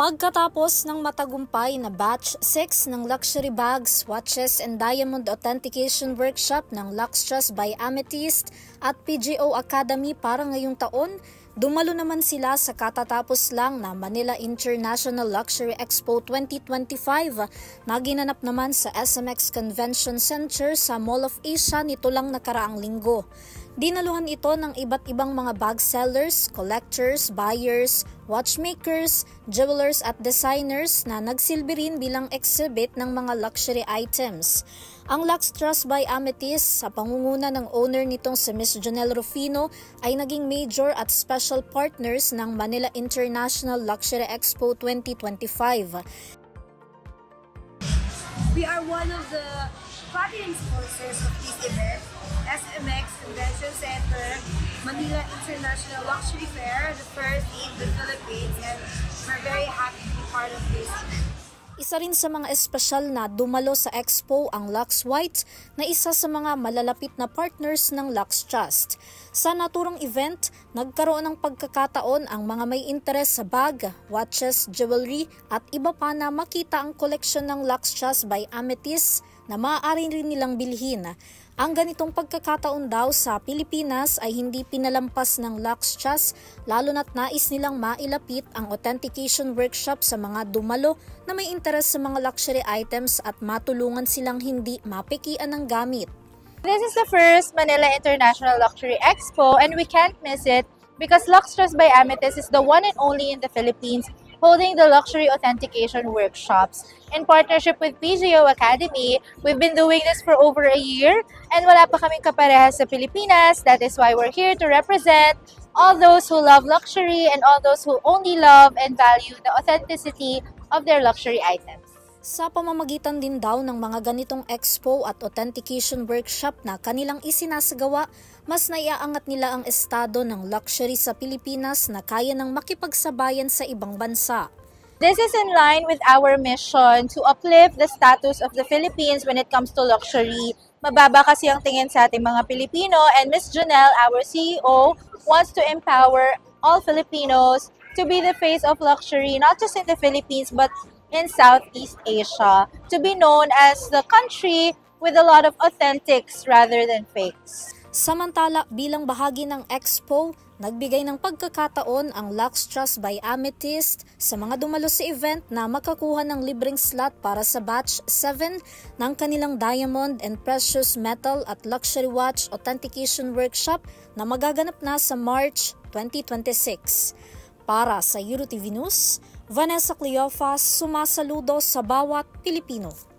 Pagkatapos ng matagumpay na Batch 6 ng Luxury Bags, Watches and Diamond Authentication Workshop ng Luxtrust by Amethyst at PGO Academy para ngayong taon, dumalo naman sila sa katatapos lang na Manila International Luxury Expo 2025 na ginanap naman sa SMX Convention Center sa Mall of Asia nito lang nakaraang linggo. Dinaluhan ito ng iba't ibang mga bag sellers, collectors, buyers, watchmakers, jewelers at designers na nagsilbi rin bilang exhibit ng mga luxury items. Ang Luxtrust by Amethyst sa pangunguna ng owner nitong si Ms. Jonelle Rufino ay naging major at special partners ng Manila International Luxury Expo 2025. We are one of the platinum sponsors of this event, SMX Convention Center, Manila International Luxury Fair, the first in the Philippines, and we're very happy to be part of this event. Isa rin sa mga espesyal na dumalo sa expo ang Lux White na isa sa mga malalapit na partners ng Luxtrust. Sa naturang event, nagkaroon ng pagkakataon ang mga may interes sa bag, watches, jewelry at iba pa na makita ang koleksyon ng Luxtrust by Amethyst na maaari rin nilang bilhin. Ang ganitong pagkakataon daw sa Pilipinas ay hindi pinalampas ng Luxtrust lalo na't nais nilang mailapit ang authentication workshop sa mga dumalo na may interes sa mga luxury items at matulungan silang hindi mapikian ng gamit. This is the first Manila International Luxury Expo and we can't miss it because Luxtrust by Amethyst is the one and only in the Philippines holding the luxury authentication workshops. In partnership with PGO Academy, we've been doing this for over a year and wala pa kaming kaparehas sa Pilipinas. That is why we're here to represent all those who love luxury and all those who only love and value the authenticity of their luxury items. Sa pamamagitan din daw ng mga ganitong expo at authentication workshop na kanilang isinasagawa, mas naiaangat nila ang estado ng luxury sa Pilipinas na kaya nang makipagsabayan sa ibang bansa. This is in line with our mission to uplift the status of the Philippines when it comes to luxury. Mababa kasi ang tingin sa ating mga Pilipino and Ms. Jonelle, our CEO, wants to empower all Filipinos to be the face of luxury, not just in the Philippines but in Southeast Asia, to be known as the country with a lot of authentics rather than fakes. Samantala, bilang bahagi ng expo, nagbigay ng pagkakataon ang Luxtrust by Amethyst sa mga dumalo sa event na makakuha ng libreng slot para sa Batch 7 ng kanilang Diamond and Precious Metal at Luxury Watch Authentication Workshop na magaganap na sa March 2026. Para sa EuroTV News, Vanessa Cleofas, sumasaludo sa bawat Pilipino.